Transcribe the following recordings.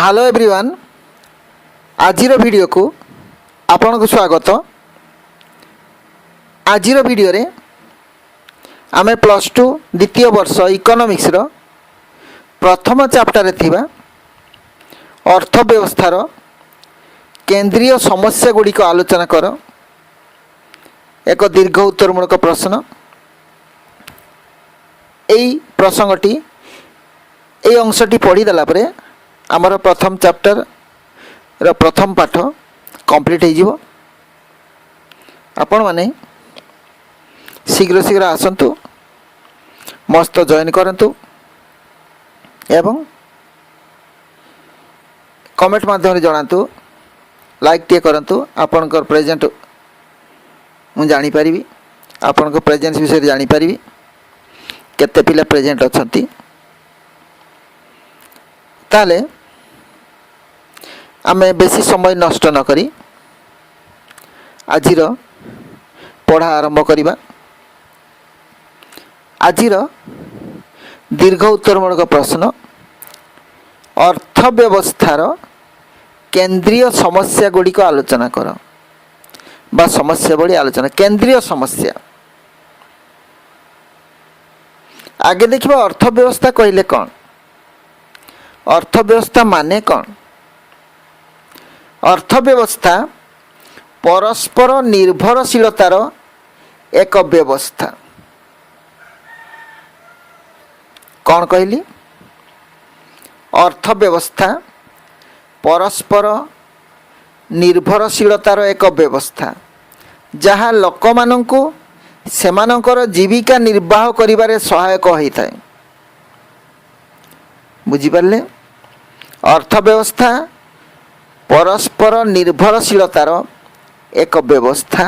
Hello everyone आजिर video को आपन को स्वागत। आजिर वीडियो रे आमे प्लस टू द्वितीय वर्ष इकोनॉमिक्स रो प्रथम चैप्टर रे थिबा अर्थव्यवस्थार केंद्रीय समस्या गुड़ी को आलोचना कर एक दीर्घ उत्तरमूलक प्रश्न। यही प्रसंगटी এই অংশটি পড়িদেলা পরে আমার প্রথম চ্যাপ্টার প্রথম পাঠ কমপ্লিট হয়ে যাব। আপন মানে শীঘ্র শীঘ্র আসন্তু, মস্ত জয়েন করন্তু এবং কমেন্ট মাধ্যমে জনাতু, লাইক টিয়ে করন্তু। আপনার প্রেজেন্ট মু জানিপারি, আপনার প্রেজেন্স বিষয়ে জানিপারি কেতে পিলা প্রেজেন্ট অছন্তি। ताले आमे बेसी समय नष्ट न करी आजिर पढ़ा आरंभ करिबा। आजिर दीर्घ उत्तरमूलक प्रश्न अर्थव्यवस्थार केंद्रीय समस्या गुड़ी को आलोचना कर बा समस्या बड़ी आलोचना केंद्रीय समस्या। आगे देखिबा अर्थव्यवस्था कहले कौन, अर्थव्यवस्था माने कौन। अर्थव्यवस्था परस्पर निर्भरशीलतार एक व्यवस्था। कौन कहली? अर्थव्यवस्था परस्पर निर्भरशीलतार एक व्यवस्था जहाँ लोक मानंकु सेमानंकर जीविका निर्वाह करिबारे सहायक होइथाय। बुझिपारे? अर्थव्यवस्था परस्पर निर्भरशीलतार एक व्यवस्था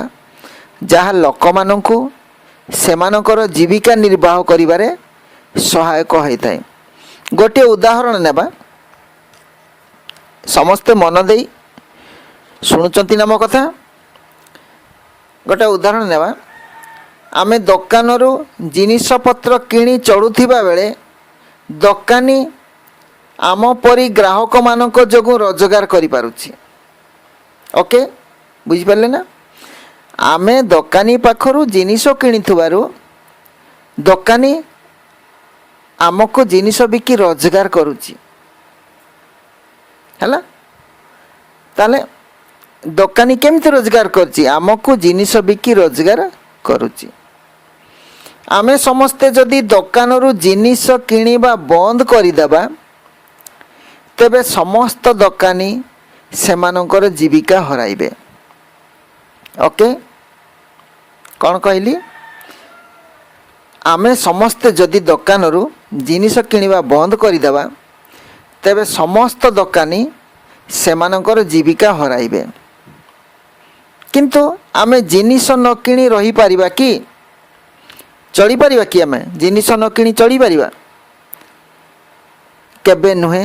जहाँ लोक मानंकु सेमानकर जीविका निर्वाह करिबारे सहायक होइथाय। गोटे उदाहरण नेबा, समस्ते मन देई शुणुचंती ना मो कथा। गोटे उदाहरण नेबा, आमे दुकानरू जिनिष पत्र किणी चलुथिबा बेले दोकानी आम परी ग्राहक मानक जोगु रोजगार करि पारुछि। ओके, बुझी पारले ना? आमे दोकानी पाखरु जिनिष किणिथुबारु दोकानी आमको जिनिष बिकी रोजगार करुछि। हैला, ताले दोकानी केमति रोजगार करछि? आमको जिनिष बिकी रोजगार करुछि। आमे समस्ते जदि दोकानरू जिनिष किणिबा बंद करिदेबा तेबे समस्त दोकानी सेमानकर जीविका हराइबे। ओके, कौन कहली? आमे समस्ते जदि दोकानरू जिनिष किणिबा बंद करिदेबा तेबे समस्त दोकानी सेमानकर जीविका हराइबे। किंतु आमे जिनिष न किणी रही पारिबा कि? चली पारिबा कि? आमे जिनिष न किणी चली पारिबा? केबे नुहे।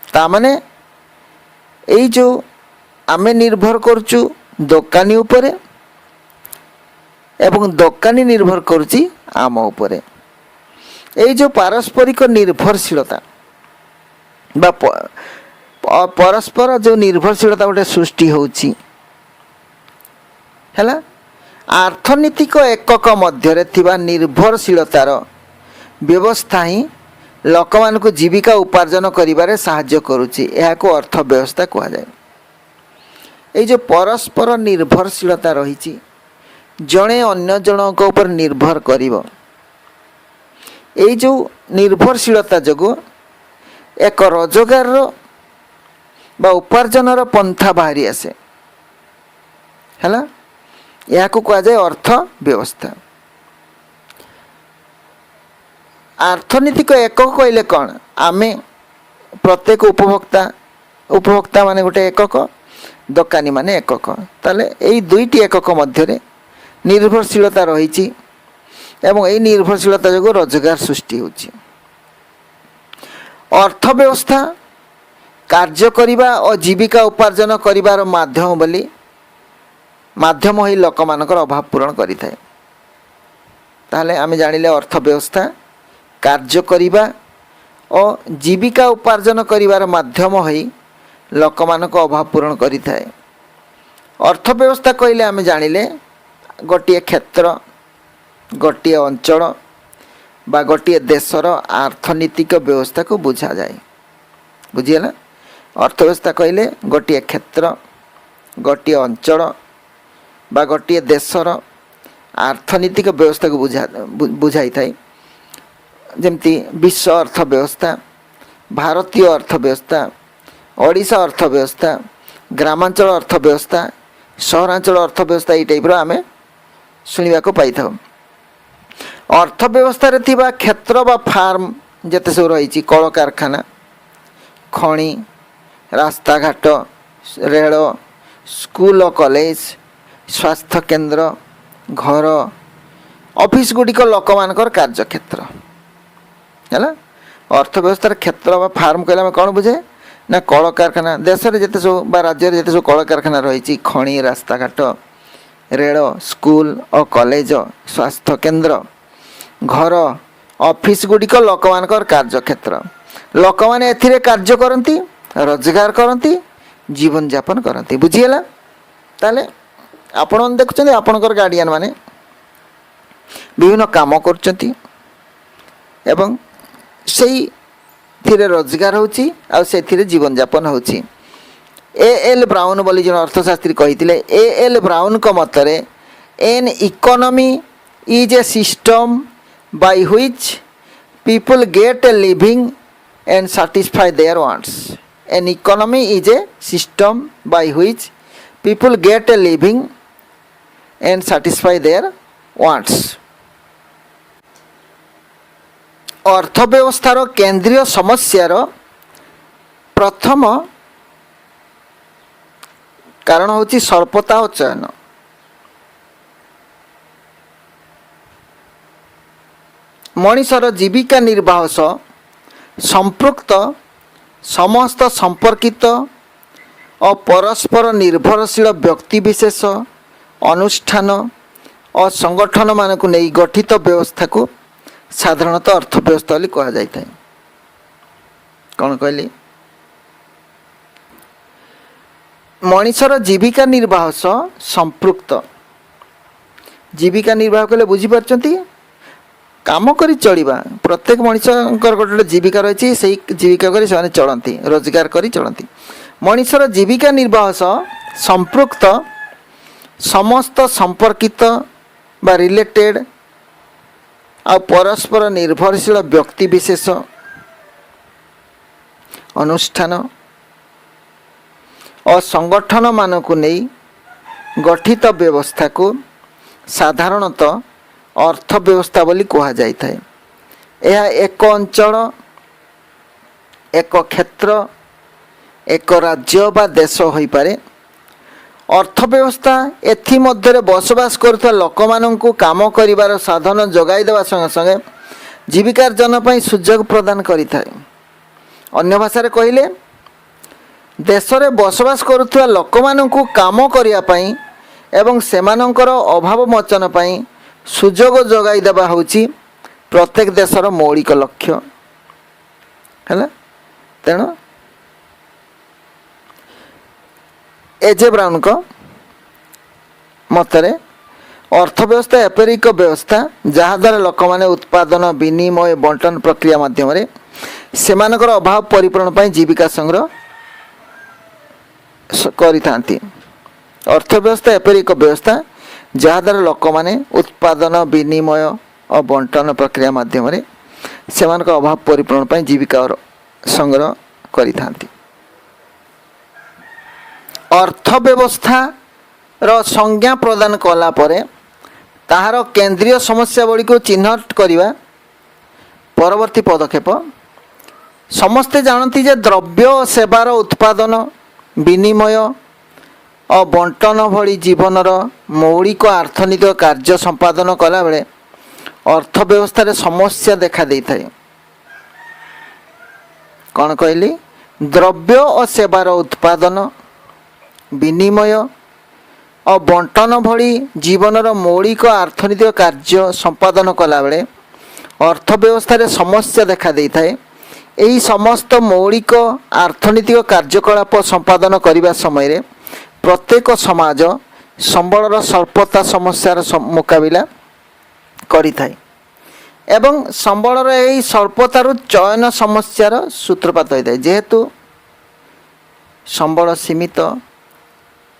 तामाने एई जो आमे निर्भर करचु दोकानी उपरे एवं दोकानी निर्भर करुची आम उपरे। एई जो पारस्परिक निर्भरशीलता बा परस्पर जो निर्भरशीलता गोटे सृष्टि होउची हैला, आर्थनीतिक एकक मध्य थिबा निर्भरशीलतार व्यवस्था ही लोक मानक जीविका उपार्जन करिबारे साहाय्य करुछि। एहाको अर्थव्यवस्था कहा जाए। ए जो परस्पर निर्भरशीलता रहिछि, जणे अन्य जनक ऊपर निर्भर करिवो, ए जो निर्भरशीलता जगो एक रोजगार बा उपार्जनर पंथा बाहरी आसे हैला। याको कहा जाए अर्थव्यवस्था। अर्थनीतिक एकक कहले कौन? आमे प्रत्येक उपभोक्ता माने गोटे एकक, दोकानी माने एकक। ताले एई दुईटी एकक मध्य निर्भरशीलता रही एवं एई निर्भरशीलता जो रोजगार सृष्टि होची। अर्थव्यवस्था कार्य करिबा और जीविका उपार्जन करिबार माध्यम बोली माध्यम ही लोक मानकर अभाव पूरण करिथाय। ताहले आमे जानिले अर्थव्यवस्था कार्य करिबा और जीविका उपार्जन करिबार माध्यम होई ଲୋକମାନଙ୍କ ଅଭାବ ପୂରଣ କରିଥାଏ। ଅର୍ଥବ୍ୟବସ୍ଥା କହିଲେ ଆମେ ଜାଣିଲେ ଗୋଟିଏ କ୍ଷେତ୍ର, ଗୋଟିଏ ଅଞ୍ଚଳ ବା ଗୋଟିଏ ଦେଶର ଅର୍ଥନୀତିକ ବ୍ୟବସ୍ଥାକୁ ବୁଝାଯାଏ। ବୁଝିଗଲା? ଅର୍ଥବ୍ୟବସ୍ଥା କହିଲେ ଗୋଟିଏ କ୍ଷେତ୍ର, ଗୋଟିଏ ଅଞ୍ଚଳ ବା ଗୋଟିଏ ଦେଶର ଅର୍ଥନୀତିକ ବ୍ୟବସ୍ଥାକୁ ବୁଝାଇଥାଏ। ଯେମିତି ବିଶ୍ୱ ଅର୍ଥ ବ୍ୟବସ୍ଥା, ଭାରତୀୟ ଅର୍ଥ ବ୍ୟବସ୍ଥା, ଓଡ଼ିଶା ଅର୍ଥ ବ୍ୟବସ୍ଥା, ଗ୍ରାମାଞ୍ଚଳ ଅର୍ଥ ବ୍ୟବସ୍ଥା, ସହରାଞ୍ଚଳ ଅର୍ଥ ବ୍ୟବସ୍ଥା, ଏଇ ଟାଇପ୍ର ଆମେ ଶୁଣିବାକୁ ପାଇଥାଉ। ଅର୍ଥ ବ୍ୟବସ୍ଥାରେ ଥିବା କ୍ଷେତ୍ର ବା ଫାର୍ମ ଯେତେ ସବୁ ରହିଛି, କଳକାରଖାନା, ଖଣି, ରାସ୍ତାଘାଟ, ରେଳ, ସ୍କୁଲ ଓ କଲେଜ, ସ୍ୱାସ୍ଥ୍ୟକେନ୍ଦ୍ର, ଘର, ଅଫିସ ଗୁଡ଼ିକ ଲୋକମାନଙ୍କର କାର୍ଯ୍ୟକ୍ଷେତ୍ର ହେଲା। ଅର୍ଥବ୍ୟବସ୍ଥାର କ୍ଷେତ୍ର ବା ଫାର୍ମ କହିଲେ ଆମେ କ'ଣ ବୁଝେ ନା କଳକାରଖାନା, ଦେଶରେ ଯେତେ ସବୁ ବା ରାଜ୍ୟରେ ଯେତେ ସବୁ କଳକାରଖାନା ରହିଛି, ଖଣି, ରାସ୍ତାଘାଟ, ରେଳ, ସ୍କୁଲ ଓ କଲେଜ, ସ୍ୱାସ୍ଥ୍ୟକେନ୍ଦ୍ର, ଘର, ଅଫିସ ଗୁଡ଼ିକ ଲୋକମାନଙ୍କର କାର୍ଯ୍ୟକ୍ଷେତ୍ର। ଲୋକମାନେ ଏଥିରେ କାର୍ଯ୍ୟ କରନ୍ତି, ରୋଜଗାର କରନ୍ତି, ଜୀବନଯାପନ କରନ୍ତି। ବୁଝିଗଲା? ତାହେଲେ ଆପଣମାନେ ଦେଖୁଛନ୍ତି ଆପଣଙ୍କର ଗାର୍ଡ଼ିଆନ ମାନେ ବିଭିନ୍ନ କାମ କରୁଛନ୍ତି ଏବଂ ସେଇଥିରେ ରୋଜଗାର ହେଉଛି ଆଉ ସେଥିରେ ଜୀବନଯାପନ ହେଉଛି। A.L. ବ୍ରାଉନ୍ ବୋଲି ଜଣେ ଅର୍ଥଶାସ୍ତ୍ରୀ କହିଥିଲେ। A.L. ବ୍ରାଉନ୍ଙ୍କ ମତରେ an economy is a system by which people get a living and satisfy their wants. An economy is a system by which people get a living and satisfy their wants. ଅର୍ଥବ୍ୟବସ୍ଥାର କେନ୍ଦ୍ରୀୟ ସମସ୍ୟାର ପ୍ରଥମ କାରଣ ହେଉଛି ସ୍ୱଳ୍ପତା ଓ ଚୟନ। ମଣିଷର ଜୀବିକା ନିର୍ବାହ ସହ ସମ୍ପୃକ୍ତ ସମସ୍ତ ସମ୍ପର୍କିତ ଓ ପରସ୍ପର ନିର୍ଭରଶୀଳ ବ୍ୟକ୍ତିବିଶେଷ, ଅନୁଷ୍ଠାନ ଓ ସଂଗଠନମାନଙ୍କୁ ନେଇ ଗଠିତ ବ୍ୟବସ୍ଥାକୁ ସାଧାରଣତଃ ଅର୍ଥବ୍ୟବସ୍ଥା ବୋଲି କୁହାଯାଇଥାଏ। କ'ଣ କହିଲି? ମଣିଷର ଜୀବିକା ନିର୍ବାହ ସହ ସମ୍ପୃକ୍ତ। ଜୀବିକା ନିର୍ବାହ କଲେ ବୁଝିପାରୁଛନ୍ତି? କାମ କରି ଚଳିବା। ପ୍ରତ୍ୟେକ ମଣିଷଙ୍କର ଗୋଟେ ଗୋଟେ ଜୀବିକା ରହିଛି, ସେଇ ଜୀବିକା କରି ସେମାନେ ଚଳନ୍ତି, ରୋଜଗାର କରି ଚଳନ୍ତି। ମଣିଷର ଜୀବିକା ନିର୍ବାହ ସହ ସମ୍ପୃକ୍ତ ସମସ୍ତ ସମ୍ପର୍କିତ ବା ରିଲେଟେଡ଼ ଆଉ ପରସ୍ପର ନିର୍ଭରଶୀଳ ବ୍ୟକ୍ତିବିଶେଷ, ଅନୁଷ୍ଠାନ ଓ ସଂଗଠନମାନଙ୍କୁ ନେଇ ଗଠିତ ବ୍ୟବସ୍ଥାକୁ ସାଧାରଣତଃ ଅର୍ଥବ୍ୟବସ୍ଥା ବୋଲି କୁହାଯାଇଥାଏ। ଏହା ଏକ ଅଞ୍ଚଳ, ଏକ କ୍ଷେତ୍ର, ଏକ ରାଜ୍ୟ ବା ଦେଶ ହୋଇପାରେ। ଅର୍ଥବ୍ୟବସ୍ଥା ଏଥିମଧ୍ୟରେ ବସବାସ କରୁଥିବା ଲୋକମାନଙ୍କୁ କାମ କରିବାର ସାଧନ ଯୋଗାଇ ଦେବା ସଙ୍ଗେ ସଙ୍ଗେ ଜୀବିକାର୍ଜନ ପାଇଁ ସୁଯୋଗ ପ୍ରଦାନ କରିଥାଏ। ଅନ୍ୟ ଭାଷାରେ କହିଲେ, ଦେଶରେ ବସବାସ କରୁଥିବା ଲୋକମାନଙ୍କୁ କାମ କରିବା ପାଇଁ ଏବଂ ସେମାନଙ୍କର ଅଭାବ ମୋଚନ ପାଇଁ ସୁଯୋଗ ଯୋଗାଇ ଦେବା ହେଉଛି ପ୍ରତ୍ୟେକ ଦେଶର ମୌଳିକ ଲକ୍ଷ୍ୟ ହେଲା। ତେଣୁ A.J. ବ୍ରାଉନ୍ଙ୍କ ମତରେ ଅର୍ଥବ୍ୟବସ୍ଥା ଏପରି ଏକ ବ୍ୟବସ୍ଥା ଯାହାଦ୍ୱାରା ଲୋକମାନେ ଉତ୍ପାଦନ, ବିନିମୟ, ବଣ୍ଟନ ପ୍ରକ୍ରିୟା ମାଧ୍ୟମରେ ସେମାନଙ୍କର ଅଭାବ ପରିପୂରଣ ପାଇଁ ଜୀବିକା ସଂଗ୍ରହ କରିଥାନ୍ତି। ଅର୍ଥବ୍ୟବସ୍ଥା ଏପରି ଏକ ବ୍ୟବସ୍ଥା ଯାହାଦ୍ୱାରା ଲୋକମାନେ ଉତ୍ପାଦନ, ବିନିମୟ ଓ ବଣ୍ଟନ ପ୍ରକ୍ରିୟା ମାଧ୍ୟମରେ ସେମାନଙ୍କ ଅଭାବ ପରିପୂରଣ ପାଇଁ ଜୀବିକା ସଂଗ୍ରହ କରିଥାନ୍ତି। ଅର୍ଥବ୍ୟବସ୍ଥାର ସଂଜ୍ଞା ପ୍ରଦାନ କଲା ପରେ ତାହାର କେନ୍ଦ୍ରୀୟ ସମସ୍ୟା ଗୁଡ଼ିକୁ ଚିହ୍ନଟ କରିବା ପରବର୍ତ୍ତୀ ପଦକ୍ଷେପ। ସମସ୍ତେ ଜାଣନ୍ତି ଯେ ଦ୍ରବ୍ୟ ଓ ସେବାର ଉତ୍ପାଦନ, ବିନିମୟ ଓ ବଣ୍ଟନ ଭଳି ଜୀବନର ମୌଳିକ ଅର୍ଥନୈତିକ କାର୍ଯ୍ୟ ସମ୍ପାଦନ କଲାବେଳେ ଅର୍ଥବ୍ୟବସ୍ଥାରେ ସମସ୍ୟା ଦେଖା ଦେଇଥାଏ। କ'ଣ କହିଲି? ଦ୍ରବ୍ୟ ଓ ସେବାର ଉତ୍ପାଦନ, ବିନିମୟ ଓ ବଣ୍ଟନ ଭଳି ଜୀବନର ମୌଳିକ ଅର୍ଥନୈତିକ କାର୍ଯ୍ୟ ସମ୍ପାଦନ କଲାବେଳେ ଅର୍ଥବ୍ୟବସ୍ଥାରେ ସମସ୍ୟା ଦେଖା ଦେଇଥାଏ। ଏହି ସମସ୍ତ ମୌଳିକ ଆର୍ଥନୀତିକ କାର୍ଯ୍ୟକଳାପ ସମ୍ପାଦନ କରିବା ସମୟରେ ପ୍ରତ୍ୟେକ ସମାଜ ସମ୍ବଳର ସ୍ୱଳ୍ପତା ସମସ୍ୟାର ମୁକାବିଲା କରିଥାଏ ଏବଂ ସମ୍ବଳର ଏହି ସ୍ୱଳ୍ପତାରୁ ଚୟନ ସମସ୍ୟାର ସୂତ୍ରପାତ ହୋଇଥାଏ। ଯେହେତୁ ସମ୍ବଳ ସୀମିତ,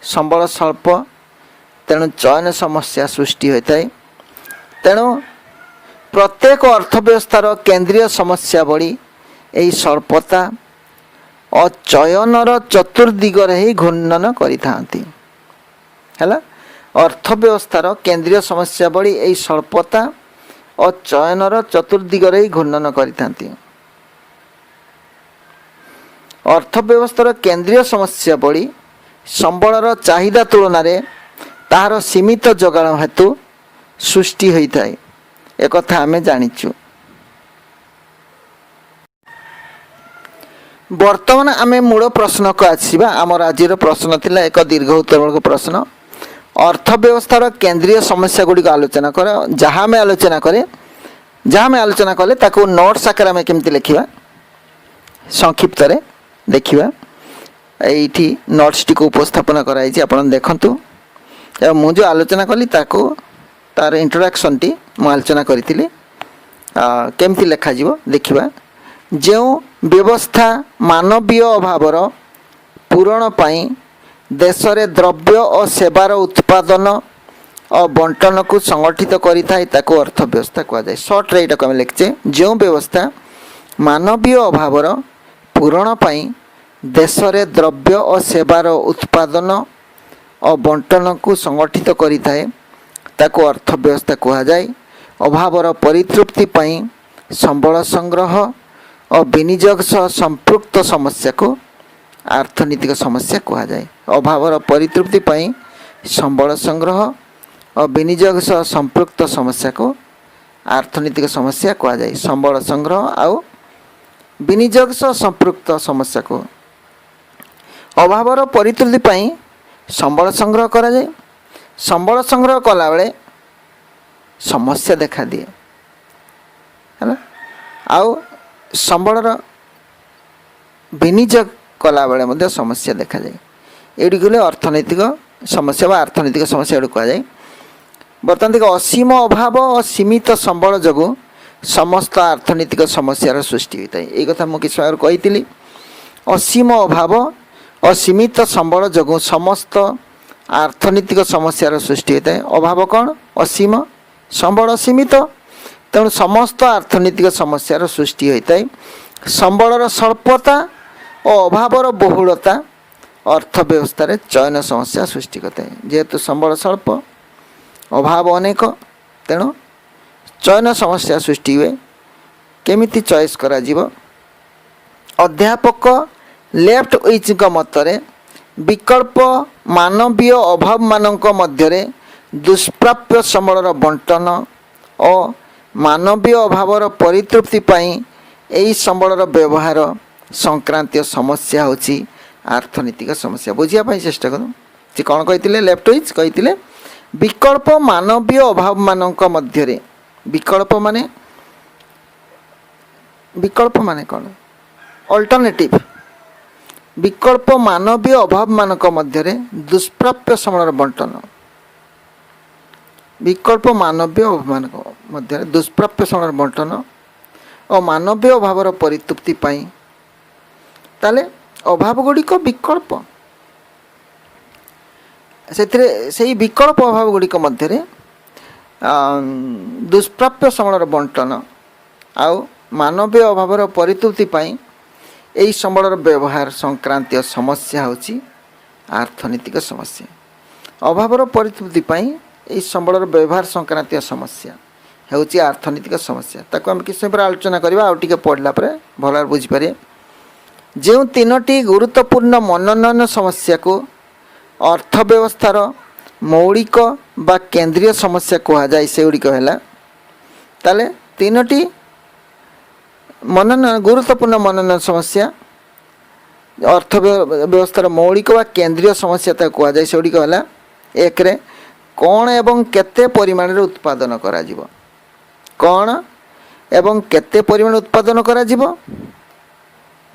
ସମ୍ବଳ ସ୍ୱଳ୍ପ, ତେଣୁ ଚୟନ ସମସ୍ୟା ସୃଷ୍ଟି ହୋଇଥାଏ। ତେଣୁ ପ୍ରତ୍ୟେକ ଅର୍ଥବ୍ୟବସ୍ଥାର କେନ୍ଦ୍ରୀୟ ସମସ୍ୟା ଭଳି ଏହି ସ୍ୱଳ୍ପତା ଓ ଚୟନର ଚତୁର୍ଦିଗରେ ହିଁ ଘୂର୍ଣ୍ଣନ କରିଥାନ୍ତି। ହେଲା, ଅର୍ଥବ୍ୟବସ୍ଥାର କେନ୍ଦ୍ରୀୟ ସମସ୍ୟା ଭଳି ଏହି ସ୍ୱଳ୍ପତା ଓ ଚୟନର ଚତୁର୍ଦିଗରେ ହିଁ ଘୂର୍ଣ୍ଣନ କରିଥାନ୍ତି। ଅର୍ଥବ୍ୟବସ୍ଥାର କେନ୍ଦ୍ରୀୟ ସମସ୍ୟା ଭଳି ସମ୍ବଳର ଚାହିଦା ତୁଳନାରେ ତାହାର ସୀମିତ ଯୋଗାଣ ହେତୁ ସୃଷ୍ଟି ହୋଇଥାଏ, ଏକଥା ଆମେ ଜାଣିଛୁ। ବର୍ତ୍ତମାନ ଆମେ ମୂଳ ପ୍ରଶ୍ନକୁ ଆସିବା। ଆମର ଆଜିର ପ୍ରଶ୍ନ ଥିଲା ଏକ ଦୀର୍ଘ ଉତ୍ତରମୂଳକ ପ୍ରଶ୍ନ। ଅର୍ଥବ୍ୟବସ୍ଥାର କେନ୍ଦ୍ରୀୟ ସମସ୍ୟା ଗୁଡ଼ିକ ଆଲୋଚନା କର। ଯାହା ଆମେ ଆଲୋଚନା କଲେ ତାକୁ ନୋଟ୍ସ ଆକାରରେ ଆମେ କେମିତି ଲେଖିବା ସଂକ୍ଷିପ୍ତରେ ଦେଖିବା। ଏଇଠି ନୋଟ୍ସଟିକୁ ଉପସ୍ଥାପନ କରାଯାଇଛି, ଆପଣ ଦେଖନ୍ତୁ। ଏବଂ ମୁଁ ଯେଉଁ ଆଲୋଚନା କଲି ତାର ଇଣ୍ଟ୍ରୋଡକ୍ସନଟି ମୁଁ ଆଲୋଚନା କରିଥିଲି, କେମିତି ଲେଖାଯିବ ଦେଖିବା। ଯେଉଁ ବ୍ୟବସ୍ଥା ମାନବୀୟ ଅଭାବର ପୂରଣ ପାଇଁ ଦେଶରେ ଦ୍ରବ୍ୟ ଓ ସେବାର ଉତ୍ପାଦନ ଓ ବଣ୍ଟନକୁ ସଂଗଠିତ କରିଥାଏ ତାକୁ ଅର୍ଥବ୍ୟବସ୍ଥା କୁହାଯାଏ। ସର୍ଟରେ ଏଇଟାକୁ ଆମେ ଲେଖିଛେ, ଯେଉଁ ବ୍ୟବସ୍ଥା ମାନବୀୟ ଅଭାବର ପୂରଣ ପାଇଁ ଦେଶରେ ଦ୍ରବ୍ୟ ଓ ସେବାର ଉତ୍ପାଦନ ଓ ବଣ୍ଟନକୁ ସଂଗଠିତ କରିଥାଏ ତାକୁ ଅର୍ଥବ୍ୟବସ୍ଥା କୁହାଯାଏ। ଅଭାବର ପରିତୃପ୍ତି ପାଇଁ ସମ୍ବଳ ସଂଗ୍ରହ ଓ ବିନିଯୋଗ ସହ ସମ୍ପୃକ୍ତ ସମସ୍ୟାକୁ ଆର୍ଥନୀତିକ ସମସ୍ୟା କୁହାଯାଏ। ଅଭାବର ପରିତୃପ୍ତି ପାଇଁ ସମ୍ବଳ ସଂଗ୍ରହ ଓ ବିନିଯୋଗ ସହ ସମ୍ପୃକ୍ତ ସମସ୍ୟାକୁ ଆର୍ଥନୀତିକ ସମସ୍ୟା କୁହାଯାଏ। ସମ୍ବଳ ସଂଗ୍ରହ ଆଉ ବିନିଯୋଗ ସହ ସମ୍ପୃକ୍ତ ସମସ୍ୟାକୁ। ଅଭାବର ପରିତୃପ୍ତି ପାଇଁ ସମ୍ବଳ ସଂଗ୍ରହ କରାଯାଏ। ସମ୍ବଳ ସଂଗ୍ରହ କଲାବେଳେ ସମସ୍ୟା ଦେଖାଦିଏ, ହେଲା। ଆଉ ସମ୍ବଳର ବିନିଯୋଗ କଲାବେଳେ ମଧ୍ୟ ସମସ୍ୟା ଦେଖାଯାଏ। ଏଗୁଡ଼ିକ ହେଲେ ଅର୍ଥନୈତିକ ସମସ୍ୟା ବା ଆର୍ଥନୈତିକ ସମସ୍ୟା ଏଗୁଡ଼ିକୁ କୁହାଯାଏ। ବର୍ତ୍ତମାନ ଦେଖ, ଅସୀମ ଅଭାବ ଓ ସୀମିତ ସମ୍ବଳ ଯୋଗୁଁ ସମସ୍ତ ଆର୍ଥନୈତିକ ସମସ୍ୟାର ସୃଷ୍ଟି ହୋଇଥାଏ। ଏଇ କଥା ମୁଁ କିଛି ସମୟ କହିଥିଲି। ଅସୀମ ଅଭାବ ଓ ସୀମିତ ସମ୍ବଳ ଯୋଗୁଁ ସମସ୍ତ ଆର୍ଥନୈତିକ ସମସ୍ୟାର ସୃଷ୍ଟି ହୋଇଥାଏ। ଅଭାବ କ'ଣ? ଅସୀମ, ସମ୍ବଳ ସୀମିତ, ତେଣୁ ସମସ୍ତ ଆର୍ଥନୈତିକ ସମସ୍ୟାର ସୃଷ୍ଟି ହୋଇଥାଏ। ସମ୍ବଳର ସ୍ୱଳ୍ପତା ଓ ଅଭାବର ବହୁଳତା ଅର୍ଥବ୍ୟବସ୍ଥାରେ ଚୟନ ସମସ୍ୟା ସୃଷ୍ଟି କରିଥାଏ। ଯେହେତୁ ସମ୍ବଳ ସ୍ୱଳ୍ପ, ଅଭାବ ଅନେକ, ତେଣୁ ଚୟନ ସମସ୍ୟା ସୃଷ୍ଟି ହୁଏ। କେମିତି ଚଏସ୍ କରାଯିବ? ଅଧ୍ୟାପକ ଲେଫ୍ଟୱିଜ୍ଙ୍କ ମତରେ ବିକଳ୍ପ ମାନବୀୟ ଅଭାବମାନଙ୍କ ମଧ୍ୟରେ ଦୁଷ୍ପ୍ରାପ୍ୟ ସମ୍ବଳର ବଣ୍ଟନ ଓ ମାନବୀୟ ଅଭାବର ପରିତୃପ୍ତି ପାଇଁ ଏହି ସମ୍ବଳର ବ୍ୟବହାର ସଂକ୍ରାନ୍ତୀୟ ସମସ୍ୟା ହେଉଛି ଆର୍ଥନୈତିକ ସମସ୍ୟା। ବୁଝିବା ପାଇଁ ଚେଷ୍ଟା କରୁ। ସେ କ'ଣ କହିଥିଲେ? ଲେଫ୍ଟୱିଜ୍ କହିଥିଲେ ବିକଳ୍ପ ମାନବୀୟ ଅଭାବମାନଙ୍କ ମଧ୍ୟରେ, ବିକଳ୍ପ ମାନେ କ'ଣ? ଅଲ୍ଟରନେଟିଭ୍। ବିକଳ୍ପ ମାନବୀୟ ଅଭାବମାନଙ୍କ ମଧ୍ୟରେ ଦୁଷ୍ପ୍ରାପ୍ୟ ସମ୍ବଳର ବଣ୍ଟନ, ବିକଳ୍ପ ମାନବୀୟ ଅଭାବମାନଙ୍କ ମଧ୍ୟରେ ଦୁଷ୍ପ୍ରାପ୍ୟ ସମ୍ବଳର ବଣ୍ଟନ ଓ ମାନବୀୟ ଅଭାବର ପରିତୃପ୍ତି ପାଇଁ, ତାହେଲେ ଅଭାବ ଗୁଡ଼ିକ ବିକଳ୍ପ, ସେଥିରେ ସେହି ବିକଳ୍ପ ଅଭାବ ଗୁଡ଼ିକ ମଧ୍ୟରେ ଦୁଷ୍ପ୍ରାପ୍ୟ ସମ୍ବଳର ବଣ୍ଟନ ଆଉ ମାନବୀୟ ଅଭାବର ପରିତୃପ୍ତି ପାଇଁ ଏହି ସମ୍ବଳର ବ୍ୟବହାର ସଂକ୍ରାନ୍ତୀୟ ସମସ୍ୟା ହେଉଛି ଆର୍ଥନୈତିକ ସମସ୍ୟା। ଅଭାବର ପରିତୃପ୍ତି ପାଇଁ ଏହି ସମ୍ବଳର ବ୍ୟବହାର ସଂକ୍ରାନ୍ତୀୟ ସମସ୍ୟା ହେଉଛି ଆର୍ଥନୈତିକ ସମସ୍ୟା। ତାକୁ ଆମେ କିଛି ସମୟ ପରେ ଆଲୋଚନା କରିବା, ଆଉ ଟିକେ ପଢ଼ିଲା ପରେ ଭଲ ଭାବରେ ବୁଝିପାରିବେ। ଯେଉଁ ତିନୋଟି ଗୁରୁତ୍ୱପୂର୍ଣ୍ଣ ମନୋନୟନ ସମସ୍ୟାକୁ ଅର୍ଥବ୍ୟବସ୍ଥାର ମୌଳିକ ବା କେନ୍ଦ୍ରୀୟ ସମସ୍ୟା କୁହାଯାଏ, ସେଗୁଡ଼ିକ ହେଲା, ତାହେଲେ ତିନୋଟି ଗୁରୁତ୍ୱପୂର୍ଣ୍ଣ ମନୋନୟନ ସମସ୍ୟା ଅର୍ଥବ୍ୟବସ୍ଥାର ମୌଳିକ ବା କେନ୍ଦ୍ରୀୟ ସମସ୍ୟା ତାକୁ କୁହାଯାଏ। ସେଗୁଡ଼ିକ ହେଲା, ଏକରେ କ'ଣ ଏବଂ କେତେ ପରିମାଣରେ ଉତ୍ପାଦନ କରାଯିବ, କ'ଣ ଏବଂ କେତେ ପରିମାଣ ଉତ୍ପାଦନ କରାଯିବ।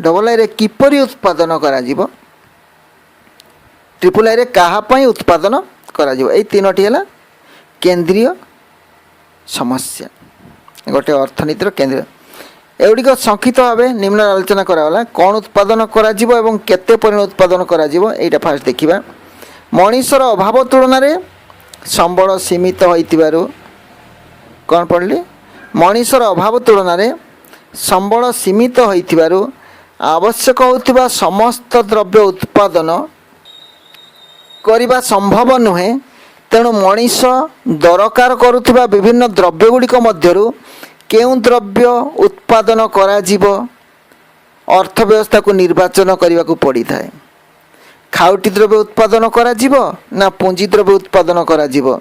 डबल आई रे किपरि उत्पादन करा जिवो ट्रिपल आई रे काहा पई उत्पादन करा जिवो एई तीनोटी हला केंद्रीय समस्या गोटे अर्थनीतिर केंद्र एगुड़िक संक्षिप्त भाव निम्न आलोचना कराला कौन उत्पादन करा जिवो एवं केते परिमाण उत्पादन करा जिवो एटा फास्ट देखिबा मनीषर अभाव तुलन में संबल सीमित होइतिबारु कौन पढ़ली मनीषर अभाव तुलन में संबल सीमित होइतिबारु आवश्यक होतिबा समस्त द्रव्य उत्पादन करिबा संभव नुहे तेणु मनीष दरकार करुथिबा विभिन्न द्रव्य गुड़िक मध्यरु केउं द्रव्य उत्पादन करा जिवो अर्थव्यवस्था को निर्वाचन करने को पड़ी थाए खाउटी द्रव्य उत्पादन करा जिवो ना पुंजी द्रव्य उत्पादन करा जिवो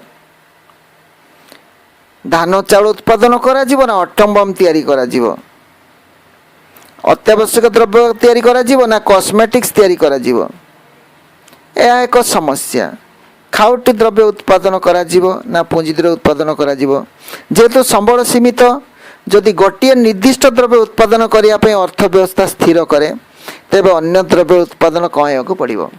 धान चाउल उत्पादन करा जिवो ना अटम बम तैयारी करा जिवो अत्यावश्यक द्रव्य तैयारी करा जिवो ना कॉस्मेटिक्स तैयारी करा जिवो यह एक समस्या खाउटी द्रव्य उत्पादन करा जिवो ना पुंजी द्रव्य उत्पादन करा जिवो जेहेतु संबल सीमित जदि गोटे निर्दिष्ट द्रव्य उत्पादन करने पे अर्थव्यवस्था स्थिर करे तेबे अन्य द्रव्य उत्पादन कहया को पड़िबो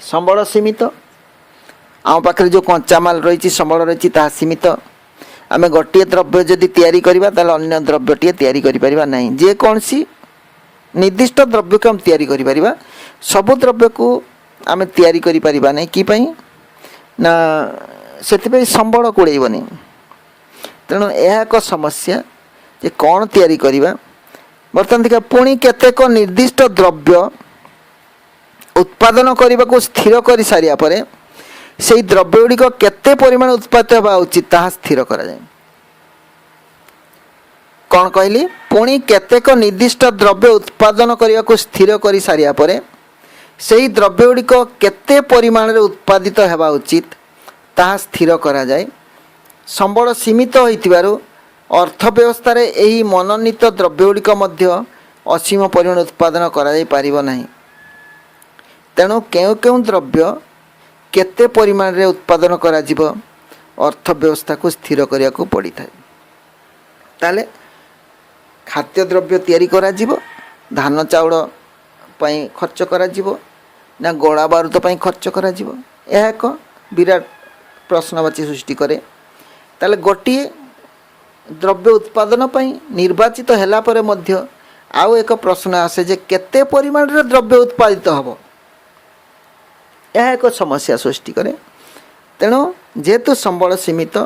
संबल सीमित आम पाखे जो कंचामाल रही संबल रही सीमित आम गोटे द्रव्य जदि तैयारी करबा ताले अन्य द्रव्यटी तैयारी करि परिबा नहीं जे कौन सी निर्दिष्ट द्रव्य को हम तैयारी करि परिबा सब द्रव्य को आम तैयारी करि परिबा नहीं कि पई ना सेतिपई संबल कुड़ेइबनी तेणु यह एक समस्या जे कौन तैयारी करिबा बर्तमान देखा पुणी केतेक निर्दिष्ट द्रव्य उत्पादन करने को स्थिर कर सारिया परे से द्रव्य गुड़िक केते परिमाण उत्पादित होगा उचित ताहा स्थिर करा जाए कौन कहली पुणी केतेक निर्दिष्ट द्रव्य उत्पादन करने को स्थिर कर सारिया परे से द्रव्य गुड़िक केते परिमाण रे उत्पादित होगा उचित ताहा स्थिर करा जाए संबल सीमित होइतिबारु अर्थव्यवस्था रे एही मनोनीत द्रव्य गुड़िक मध्य असीम परिमाण उत्पादन करा जाई पारिबो नाही तेणु केउं केउं द्रव्य केते परिमाण रे उत्पादन करा जिवो अर्थव्यवस्था को स्थिर करिया को पड़ी थाए ताले खाद्य द्रव्य तैयारी करा जिवो धान चाउल पई खर्च करा जिवो ना गोला बारूद पई खर्च करा जिवो यह एक विराट प्रश्नवाची सृष्टि करे ताले गोटिए द्रव्य उत्पादन पई निर्वाचित हैला परे मध्य आउ एक प्रश्न आसे जे केते परिमाण रे द्रव्य उत्पादित हबो यह एक समस्या सृष्टि करे तेणु जेहेतु संबल सीमित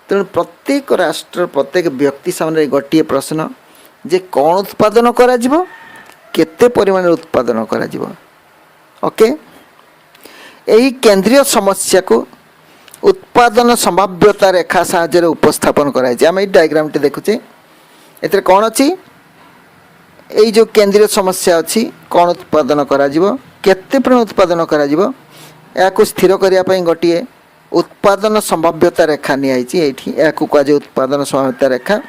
तेणु प्रत्येक राष्ट्र प्रत्येक व्यक्ति सामने गोटिए प्रश्न जे कौन उत्पादन करा जिवो केते परिमाण रे उत्पादन करा जिवो ओके यही केंद्रीय समस्या को उत्पादन संभाव्यता रेखा साहाय्य उपस्थापन कराई आम ये डायग्राम टी देखुचे एते कौन अच्छी यही जो केंद्रीय समस्या अच्छी कौन उत्पादन करा जिवो केते परिमाण उत्पादन करा जिवो या को स्थिर करिया पई गोटिए उत्पादन संभाव्यता रेखा नियाइछि एठी या को काजे उत्पादन संभाव्यता रेखा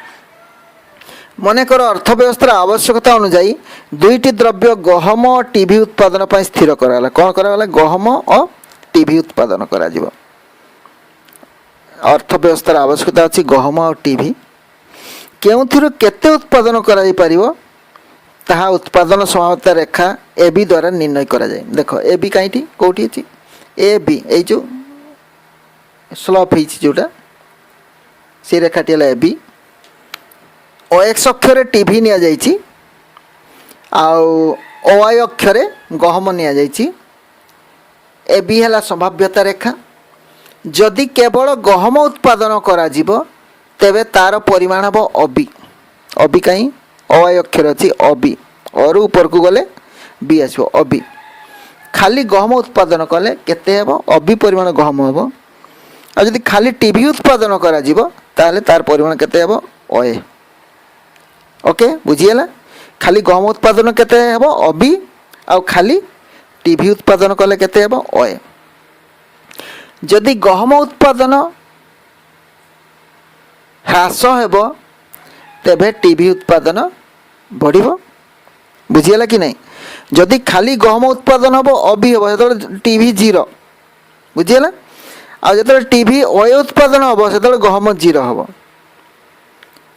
मनेकर अर्थव्यवस्था आवश्यकता अनुसार दुईटी द्रव्य गहम और टीवी उत्पादन पई स्थिर कराला कौन कराला गहम और टीवी उत्पादन करा जिवो अर्थव्यवस्थार आवश्यकता अच्छी गहम और टीवी केउथिरु केते उत्पादन करा जाई परिबो ताहा उत्पादन संभाव्यता रेखा ए बी द्वारा निर्णय करा जाए देखो ए बी कहीं कौटी अच्छी ए बी ये जो स्लप होटा से रेखाटी है ए बी ओ एक्स अक्षर टीवी निया जाइछि आउ ओ वाई अक्षर गहम निया जाइछि ए बी है संभाव्यता रेखा जदि केवल गहम उत्पादन करा जिवो तेबे तार परिमाण हम अबी अबी कहीं अ अक्षर अच्छी अबी और ऊपर को गले बी आसो अबी खाली गहम उत्पादन कले केते हेबो अबी परिमाण गहम हेबो आ जदि खाली टीवी उत्पादन करा जिवो ताले तार परिमाण केते हेबो अए ओके बुझिएला खाली गहम उत्पादन केते हेबो अबी आ खाली टीवी उत्पादन कले केते हेबो अए जदि गहम उत्पादन ह्रास हेबो तेबे टीवी उत्पादन बढ़िबो बुझिएला कि नहीं जदि खाली गहम उत्पादन हम अभी हम जो टीवी जीरो बुझीगला आ जो टीवी अय उत्पादन हम से गहम जीरो हम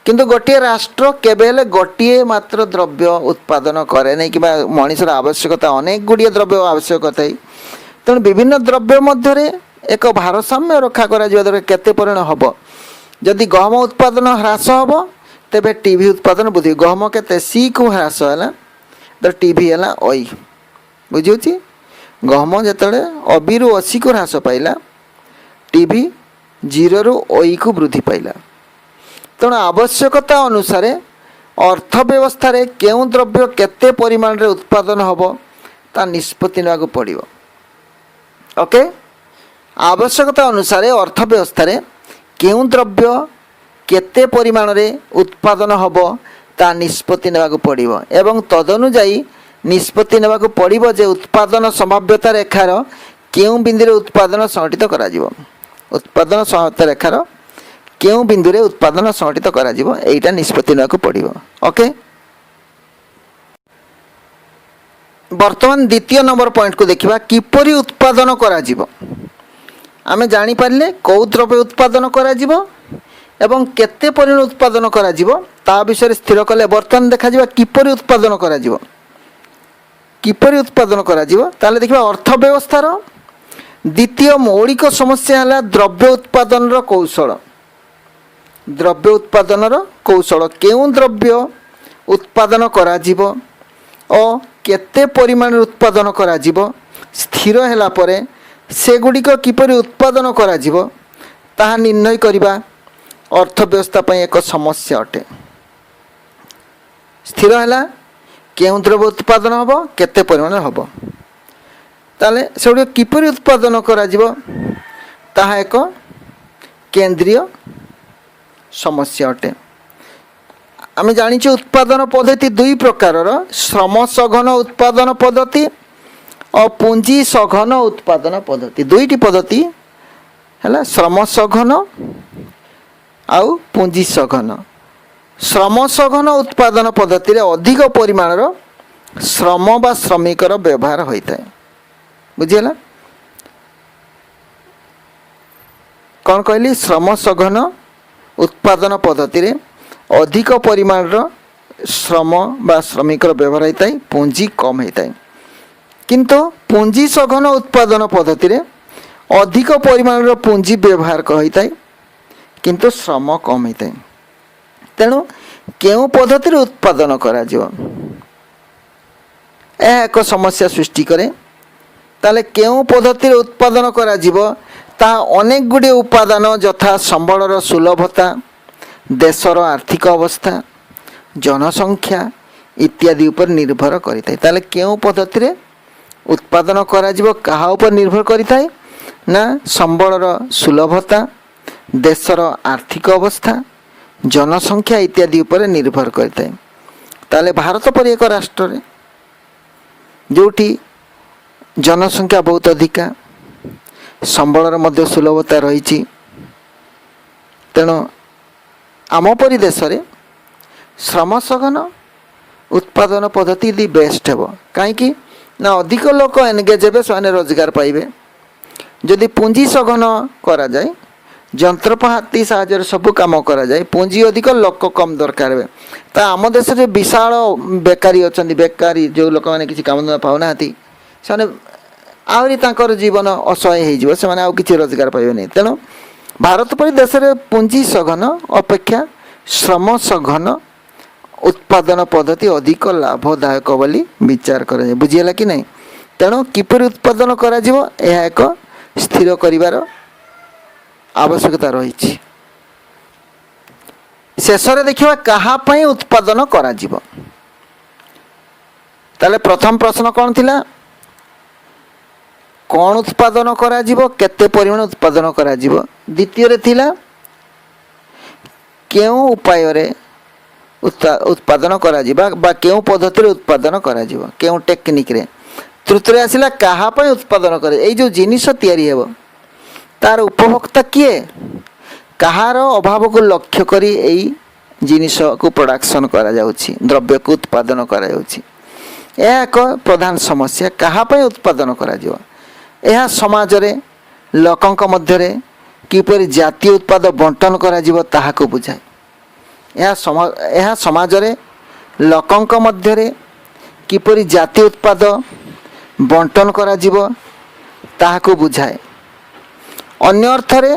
किंतु गोटे राष्ट्र केबे हेले गोटे मात्र द्रव्य उत्पादन करे नहीं कि मनुष्यर आवश्यकता अनेक गुड़िए द्रव्य आवश्यकता है तेणु विभिन्न द्रव्य मध्य एक भारसाम्य रक्षा करा दरकार केते परिमाण हम जदि गहम उत्पादन ह्रास हम तेबे टीवी उत्पादन बुझे गहम केते सी को ह्रास है तो टीवी है ओई बुझी गहम जिते अबी रु 80 को ह्रास पाइला टीवी 0 रु ओई को वृद्धि पाइला तेणु आवश्यकता अनुसार अर्थव्यवस्था केउं द्रव्य केते परिमाण रे उत्पादन हम ता निष्पत्ति नेबाक पड़िबो ओके आवश्यकता अनुसार अर्थव्यवस्था केउं द्रव्य केते परिमाण रे उत्पादन हम ता निष्पत्ति नेबाक पड़िबो एवं तदनुଯାयी निष्पत्ति नेबाक पड़िबो जे उत्पादन संभाव्यता रेखार केउं बिंदु रे उत्पादन संगठित करा जिवो उत्पादन संभाव्यता रेखार केउं बिंदु रे उत्पादन संगठित करा जिवो एटा निष्पत्ति नेबाक पड़िबो ओके वर्तमान द्वितीय नंबर पॉइंट को देखिबा किपरि उत्पादन करा जिवो आमे जानि पारले कौ द्रव्य उत्पादन करा जिवो एवं केते परिमाण उत्पादन करा जिवो ता विषय स्थिर कले वर्तमान देखा जिवो किपरि उत्पादन करा जिवो किपरि उत्पादन करा जिवो ताले देखिबा अर्थव्यवस्थार द्वितीय मौलिक समस्या है द्रव्य उत्पादन कौशल द्रव्य उत्पादन कौशल केउं द्रव्य उत्पादन करा जिवो और केते परिमाण उत्पादन करा जिवो स्थिर हैला परे सेगुड़िक किपरि उत्पादन करा जिवो ताहा निर्णय करिबा अर्थव्यवस्था पई एक समस्या अटे स्थिर हैला केउं द्रव्य उत्पादन हबो केते परिमाण हबो ताले सेगुड़ी किपरि उत्पादन करा जिवो ताहा एक केंद्रीय समस्या अटे आमे जानिछे उत्पादन पद्धति दुई प्रकारर श्रम सघन उत्पादन पद्धति और पुंजी सघन उत्पादन पद्धति दुईटी पद्धति है श्रम सघन आउ पुंजी सघन श्रम सघन उत्पादन पद्धति रे अधिक परिमाणर श्रम बा श्रमिकर व्यवहार होता है बुझीगला कौन कहली श्रम सघन उत्पादन पद्धति रे अधिक परिमाणर श्रम बा श्रमिकर व्यवहार होता है पुंजी कम होता है किंतु पुंजी सघन उत्पादन पद्धति रे अधिक परिमाणर पुंजी व्यवहार होता है किंतु श्रम कम होता है तेणु केउं पद्धति रे उत्पादन करा जिवो एक समस्या सृष्टि करे ताले केउं पद्धति रे उत्पादन करा जिवो ता अनेक गुडी उपादान यथा संबलर सुलभता देशर आर्थिक अवस्था जनसंख्या इत्यादि उपर निर्भर करिताय ताले केउं पद्धति रे उत्पादन करा जिवो कहा उपर निर्भर करिताय ना संबलर सुलभता देशर आर्थिक अवस्था जनसंख्या इत्यादि उपर निर्भर करिताय ताले भारत पर एक राष्ट्र रे जोठी जनसंख्या बहुत अधिका संबलर मध्य सुलभता रही तेणु आम परी देश रे श्रम सघन उत्पादन पद्धति यदि बेस्ट हे कहीं ना अधिक लोक एनगेज हे से रोजगार पाइबे जदि पुंजी सघन करा जाए जंत्रपाति साहाय्य सब काम करा जाए पुंजी अधिक लोक कम दरकार हे ता आम देश रे विशाल बेकारी अच्छा बेकारी जो लोक मैंने किसी काम पाऊना से आहरी तांकर जीवन असहाय हो से आउ किसी रोजगार पाइबे नहीं तेणु भारत परी देश रे पुंजी सघन अपेक्षा श्रम सघन उत्पादन पद्धति अधिक लाभदायक बोली विचार कर बुझीगला कि नहीं तेणु किपरि उत्पादन करा जिवो यह एक स्थिर करिवार आवश्यकता रही शेष देखा कहाँ उत्पादन करा जिवो ताले प्रथम प्रश्न कौन थिला कौन उत्पादन करा जिवो केते परिमाण उत्पादन करा जिवो द्वितीय रे थिला केउं उपाय रे उत्पादन करा जिबा बा केउं पद्धति रे उत्पादन करा जिवो केउं टेक्निक रे तृतीय आसिला कहा पय उत्पादन करे एई जो जिनिस तयारी हेबो तार उपभोक्ता किए कहार अभाव को लक्ष्य करी एई जिनिस को प्रोडक्शन करा जाउछि द्रव्य को उत्पादन करा जाउछि यह एक प्रधान समस्या कहा पय उत्पादन करा जिवो यह समाज रे लोकंक मध्य रे किपरि जातीय उत्पाद बंटन करा जिवो ताहा को बुझाए ଏହା ସମାଜରେ ଲୋକଙ୍କ ମଧ୍ୟରେ କିପରି ଜାତୀୟ ଉତ୍ପାଦ ବଣ୍ଟନ କରାଯିବ ତାହାକୁ ବୁଝାଏ। ଅନ୍ୟ ଅର୍ଥରେ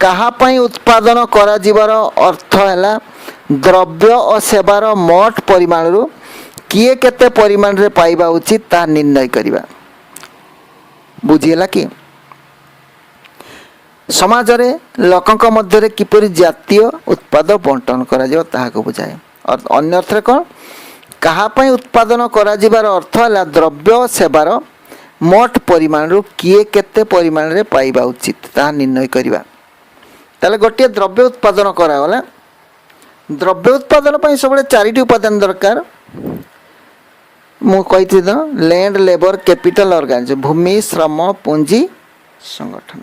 କାହା ପାଇଁ ଉତ୍ପାଦନ କରାଯିବାର ଅର୍ଥ ହେଲା ଦ୍ରବ୍ୟ ଓ ସେବାର ମୋଟ ପରିମାଣରୁ କିଏ କେତେ ପରିମାଣରେ ପାଇବା ଉଚିତ ତାହା ନିର୍ଣ୍ଣୟ କରିବା। ବୁଝିହେଲା କି? ସମାଜରେ ଲୋକଙ୍କ ମଧ୍ୟରେ କିପରି ଜାତୀୟ ଉତ୍ପାଦ ବଣ୍ଟନ କରାଯିବ ତାହାକୁ ବୁଝାଏ। ଅନ୍ୟ ଅର୍ଥରେ କ'ଣ? କାହା ପାଇଁ ଉତ୍ପାଦନ କରାଯିବାର ଅର୍ଥ ହେଲା ଦ୍ରବ୍ୟ ଓ ସେବାର ମୋଟ ପରିମାଣରୁ କିଏ କେତେ ପରିମାଣରେ ପାଇବା ଉଚିତ ତାହା ନିର୍ଣ୍ଣୟ କରିବା। ତାହେଲେ ଗୋଟିଏ ଦ୍ରବ୍ୟ ଉତ୍ପାଦନ କରାଗଲା। ଦ୍ରବ୍ୟ ଉତ୍ପାଦନ ପାଇଁ ସବୁବେଳେ 4ଟି ଉପାଦାନ ଦରକାର। ମୁଁ କହିଥିଲି ତ, ଲ୍ୟାଣ୍ଡ, ଲେବର, କ୍ୟାପିଟାଲ, ଅର୍ଗାନିଜମ, ଭୂମି, ଶ୍ରମ, ପୁଞ୍ଜି, ସଂଗଠନ।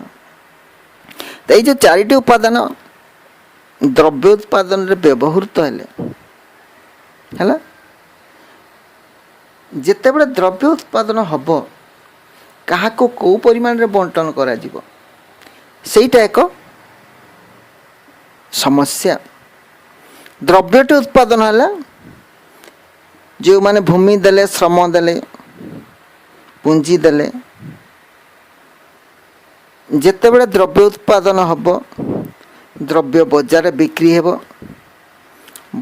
ତ ଏଇ ଯେଉଁ 4ଟି ଉପାଦାନ ଦ୍ରବ୍ୟ ଉତ୍ପାଦନରେ ବ୍ୟବହୃତ ହେଲା, ଯେତେବେଳେ ଦ୍ରବ୍ୟ ଉତ୍ପାଦନ ହେବ କାହାକୁ କେଉଁ ପରିମାଣରେ ବଣ୍ଟନ କରାଯିବ ସେଇଟା ଏକ ସମସ୍ୟା। ଦ୍ରବ୍ୟଟି ଉତ୍ପାଦନ ହେଲା, ଯେଉଁମାନେ ଭୂମି ଦେଲେ, ଶ୍ରମ ଦେଲେ, ପୁଞ୍ଜି ଦେଲେ, ଯେତେବେଳେ ଦ୍ରବ୍ୟ ଉତ୍ପାଦନ ହେବ ଦ୍ରବ୍ୟ ବଜାରରେ ବିକ୍ରି ହେବ।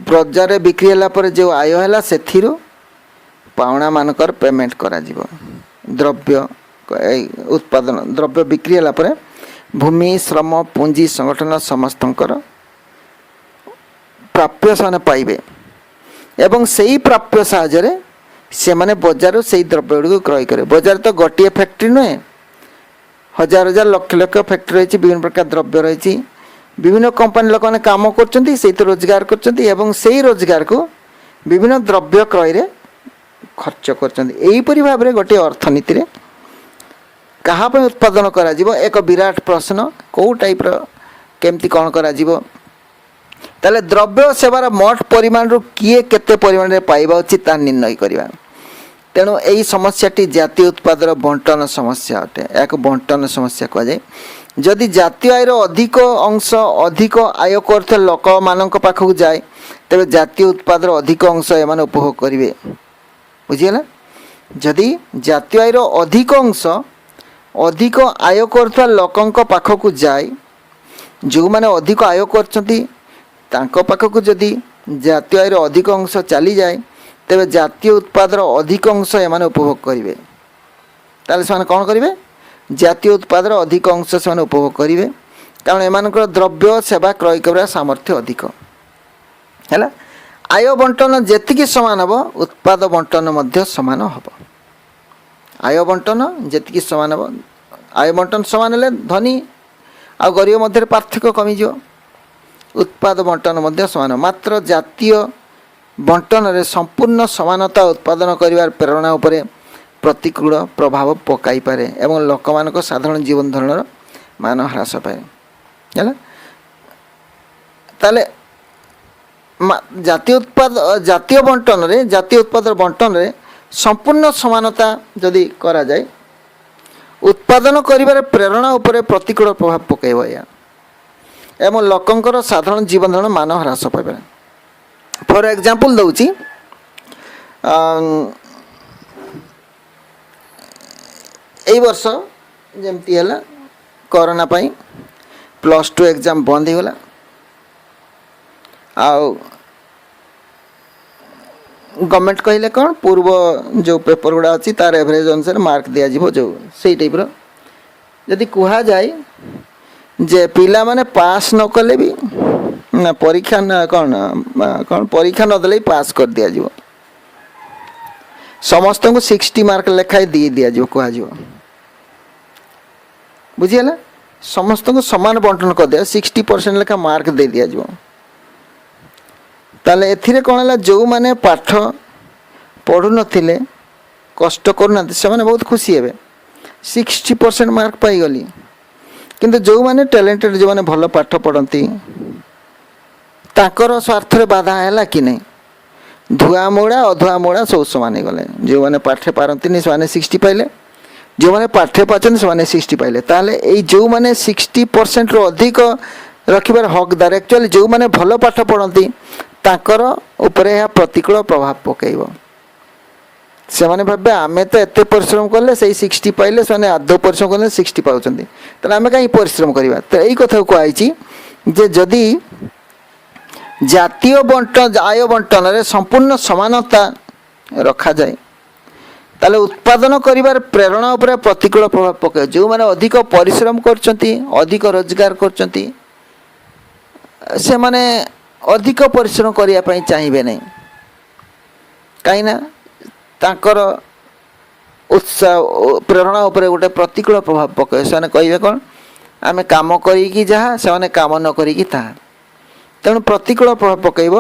ବଜାରରେ ବିକ୍ରି ହେଲା ପରେ ଯେଉଁ ଆୟ ହେଲା ସେଥିରୁ ପାଉଣାମାନଙ୍କର ପେମେଣ୍ଟ କରାଯିବ। ଦ୍ରବ୍ୟ ଉତ୍ପାଦନ ଦ୍ରବ୍ୟ ବିକ୍ରି ହେଲା ପରେ ଭୂମି, ଶ୍ରମ, ପୁଞ୍ଜି, ସଂଗଠନ ସମସ୍ତଙ୍କର ପ୍ରାପ୍ୟ ସେମାନେ ପାଇବେ ଏବଂ ସେହି ପ୍ରାପ୍ୟ ସାହାଯ୍ୟରେ ସେମାନେ ବଜାରରୁ ସେହି ଦ୍ରବ୍ୟ ଗୁଡ଼ିକୁ କ୍ରୟ କରିବେ। ବଜାର ତ ଗୋଟିଏ ଫ୍ୟାକ୍ଟ୍ରି ନୁହେଁ, ହଜାର ହଜାର ଲକ୍ଷ ଲକ୍ଷ ଫ୍ୟାକ୍ଟ୍ରି ରହିଛି, ବିଭିନ୍ନ ପ୍ରକାର ଦ୍ରବ୍ୟ ରହିଛି, ବିଭିନ୍ନ କମ୍ପାନୀ ଲୋକମାନେ କାମ କରୁଛନ୍ତି, ସେଇଥିରୁ ରୋଜଗାର କରୁଛନ୍ତି ଏବଂ ସେହି ରୋଜଗାରକୁ ବିଭିନ୍ନ ଦ୍ରବ୍ୟ କ୍ରୟରେ ଖର୍ଚ୍ଚ କରୁଛନ୍ତି। ଏହିପରି ଭାବରେ ଗୋଟିଏ ଅର୍ଥନୀତିରେ କାହା ପାଇଁ ଉତ୍ପାଦନ କରାଯିବ ଏକ ବିରାଟ ପ୍ରଶ୍ନ। କେଉଁ ଟାଇପ୍ର କେମିତି କ'ଣ କରାଯିବ? ତାହେଲେ ଦ୍ରବ୍ୟ ସେବାର ମୋଟ ପରିମାଣରୁ କିଏ କେତେ ପରିମାଣରେ ପାଇବା ଉଚିତ ତାହା ନିର୍ଣ୍ଣୟ କରିବା। ତେଣୁ ଏହି ସମସ୍ୟାଟି ଜାତୀୟ ଉତ୍ପାଦର ବଣ୍ଟନ ସମସ୍ୟା ଅଟେ। ଏହାକୁ ବଣ୍ଟନ ସମସ୍ୟା କୁହାଯାଏ। ଯଦି ଜାତୀୟ ଆୟର ଅଧିକ ଅଂଶ ଅଧିକ ଆୟ କରୁଥିବା ଲୋକମାନଙ୍କ ପାଖକୁ ଯାଏ ତେବେ ଜାତୀୟ ଉତ୍ପାଦର ଅଧିକ ଅଂଶ ଏମାନେ ଉପଭୋଗ କରିବେ। ବୁଝିଗଲା? ଯଦି ଜାତୀୟ ଆୟର ଅଧିକ ଅଂଶ ଅଧିକ ଆୟ କରୁଥିବା ଲୋକଙ୍କ ପାଖକୁ ଯାଏ, ଯେଉଁମାନେ ଅଧିକ ଆୟ କରୁଛନ୍ତି ତାଙ୍କ ପାଖକୁ ଯଦି ଜାତୀୟ ଆୟର ଅଧିକ ଅଂଶ ଚାଲିଯାଏ ତେବେ ଜାତୀୟ ଉତ୍ପାଦର ଅଧିକ ଅଂଶ ଏମାନେ ଉପଭୋଗ କରିବେ। ତାହେଲେ ସେମାନେ କ'ଣ କରିବେ? ଜାତୀୟ ଉତ୍ପାଦର ଅଧିକ ଅଂଶ ସେମାନେ ଉପଭୋଗ କରିବେ, କାରଣ ଏମାନଙ୍କର ଦ୍ରବ୍ୟ ସେବା କ୍ରୟ କରିବା ସାମର୍ଥ୍ୟ ଅଧିକ। ହେଲା? ଆୟ ବଣ୍ଟନ ଯେତିକି ସମାନ ହେବ ଉତ୍ପାଦ ବଣ୍ଟନ ମଧ୍ୟ ସମାନ ହେବ। ଆୟ ବଣ୍ଟନ ଯେତିକି ସମାନ ହେବ, ଆୟ ବଣ୍ଟନ ସମାନ ହେଲେ ଧନୀ ଆଉ ଗରିବ ମଧ୍ୟରେ ପାର୍ଥକ୍ୟ କମିଯିବ। ଉତ୍ପାଦ ବଣ୍ଟନ ମଧ୍ୟ ସମାନ। ମାତ୍ର ଜାତୀୟ ବଣ୍ଟନରେ ସମ୍ପୂର୍ଣ୍ଣ ସମାନତା ଉତ୍ପାଦନ କରିବାର ପ୍ରେରଣା ଉପରେ ପ୍ରତିକୂଳ ପ୍ରଭାବ ପକାଇପାରେ ଏବଂ ଲୋକମାନଙ୍କ ସାଧାରଣ ଜୀବନ ଧାରଣର ମାନ ହ୍ରାସ ପାଏ। ହେଲା? ତାହେଲେ ଜାତୀୟ ଉତ୍ପାଦର ବଣ୍ଟନରେ ସମ୍ପୂର୍ଣ୍ଣ ସମାନତା ଯଦି କରାଯାଏ ଉତ୍ପାଦନ କରିବାର ପ୍ରେରଣା ଉପରେ ପ୍ରତିକୂଳ ପ୍ରଭାବ ପକାଇବ ଏହା ଏବଂ ଲୋକଙ୍କର ସାଧାରଣ ଜୀବନ ଧାରଣ ମାନ ହ୍ରାସ ପାଇପାରେ। ଫର ଏକ୍ଜାମ୍ପଲ୍ ଦେଉଛି, ଏଇ ବର୍ଷ ଯେମିତି ହେଲା କରୋନା ପାଇଁ +2 ଏକ୍ଜାମ୍ ବନ୍ଦ ହେଇଗଲା। ଆଉ ଗଭର୍ଣ୍ଣମେଣ୍ଟ କହିଲେ କ'ଣ, ପୂର୍ବ ଯେଉଁ ପେପର ଗୁଡ଼ା ଅଛି ତାର ଏଭରେଜ ଅନୁସାରେ ମାର୍କ ଦିଆଯିବ। ଯେଉଁ ସେଇ ଟାଇପ୍ର ଯଦି କୁହାଯାଏ ଯେ ପିଲାମାନେ ପାସ୍ ନ କଲେ ବି ନା ପରୀକ୍ଷା ପରୀକ୍ଷା ନଦେଲେ ବି ପାସ୍ କରିଦିଆଯିବ, ସମସ୍ତଙ୍କୁ 60 ମାର୍କ ଲେଖାଏ ଦିଆଯିବ କୁହାଯିବ। ବୁଝିହେଲା? ସମସ୍ତଙ୍କୁ ସମାନ ବଣ୍ଟନ କରିଦିଆ, 60% ଲେଖା ମାର୍କ ଦେଇ ଦିଆଯିବ। ତାହେଲେ ଏଥିରେ କ'ଣ ହେଲା, ଯେଉଁମାନେ ପାଠ ପଢ଼ୁନଥିଲେ କଷ୍ଟ କରୁନାହାନ୍ତି ସେମାନେ ବହୁତ ଖୁସି ହେବେ, 60% ମାର୍କ ପାଇଗଲି। କିନ୍ତୁ ଯେଉଁମାନେ ଟ୍ୟାଲେଣ୍ଟେଡ଼, ଯେଉଁମାନେ ଭଲ ପାଠ ପଢ଼ନ୍ତି ତାଙ୍କର ସ୍ୱାର୍ଥରେ ବାଧା ହେଲା କି ନାହିଁ? ଧୁଆମୁଡ଼ା ଅଧୁଆମୁଡ଼ା ସବୁ ସମାନ ହେଇଗଲେ। ଯେଉଁମାନେ ପାଠ ପାରନ୍ତିନି ସେମାନେ 60 ପାଇଲେ, ଯେଉଁମାନେ ପାଠ ପାରୁଛନ୍ତି ସେମାନେ 60 ପାଇଲେ। ତାହେଲେ ଏଇ ଯେଉଁମାନେ 60%ରୁ ଅଧିକ रखिबार हकदार। एक्चुअली जो मैंने भल पाठ पढ़ती तांकर उपरे यह प्रतिकूल प्रभाव पकेब। से मैंने भावे आमे तो एत परिश्रम कले से 60 पाइले से आदौ परिश्रम कले 60 पाँच तेल आम कहीं परिश्रम करवा। तो यही कथा कहुई जे जदि जातीय बंटन आय बंटन में संपूर्ण समानता रखा जाए ताले उत्पादन करिवार प्रेरणा उपर प्रतिकूल प्रभाव पके। जो मैंने अधिक परिश्रम करछंती अधिक रोजगार करछंती से माने अधिक परिश्रम करिया पई चाहिबे नहीं कहीं ना तांकर उत्साह प्रेरणा उपर गोटे प्रतिकूल प्रभाव पके। से कहे कौन आम काम करी जहाँ से काम न करी ताहा तेणु प्रतिकूल प्रभाव पकेब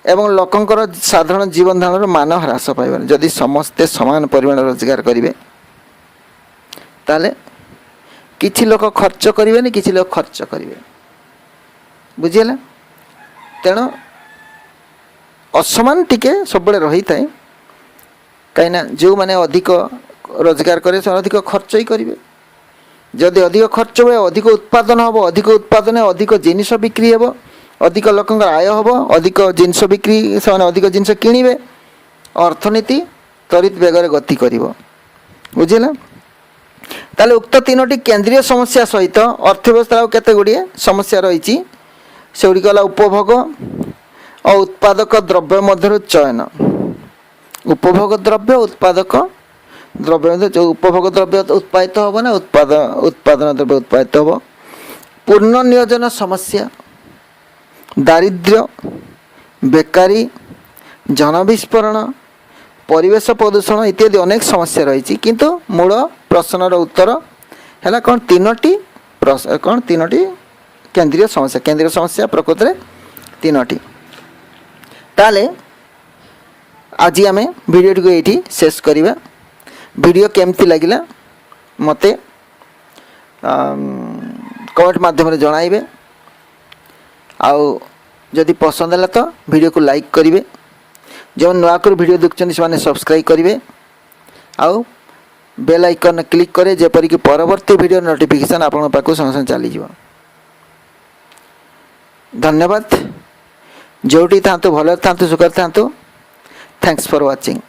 एवं लोकंकर साधारण जीवन धारण मान ह्रास पाइबार। जदि समस्ते समान परिमाण रोजगार करेंगे ताले किछि लोक खर्च करेंगे किछि लोक खर्च करेंगे बुझीगला। तेणु असमान टिके सब रही थाए कहीं जो मैंने अधिक रोजगार करे से अधिक खर्च ही करेंगे। जदि अधिक खर्च हुए अधिक उत्पादन हम अधिक उत्पादन अधिक जिनिस बिक्री हे अधिक लोक आय हम अधिक जिनस बिक्री से अधिक जिनस किणवे अर्थनीति त्वरित बेगर गति कर बुझेगा। ताले उक्त तीनोटी केंद्रीय समस्या सहित अर्थव्यवस्था केते गुड़िए समस्या रही से गुड़िक उपभोग और उत्पादक द्रव्य मध्य चयन। उपभोग द्रव्य उत्पादक द्रव्य जो उपभोग द्रव्य उत्पादित हम ना उत्पादन द्रव्य उत्पादित हम। पूर्ण नियोजन समस्या दारिद्र्य बेकारी जनविस्फोरण परिवेश प्रदूषण इत्यादि अनेक समस्या रही किंतु मूल प्रश्नर उत्तर है कौन तीनोटी केंद्रीय समस्या प्रकृत में तीनोटी। ताले आज आम वीडियो टी ये शेष करवा। वीडियो केमती लगिला मते कमेंट माध्यम जणाइबे। आउ जदि पसंद है तो वीडियो को लाइक करेंगे। जो नुआ कर वीडियो देखते से सब्सक्राइब करेंगे आउ बेल आइकन क्लिक करे जेपरिक परवर्ती वीडियो नोटिफिकेशन आपन पाखु संगे चली जाव। धन्यवाद। जोटी था भले था सुखर था। Thanks for watching.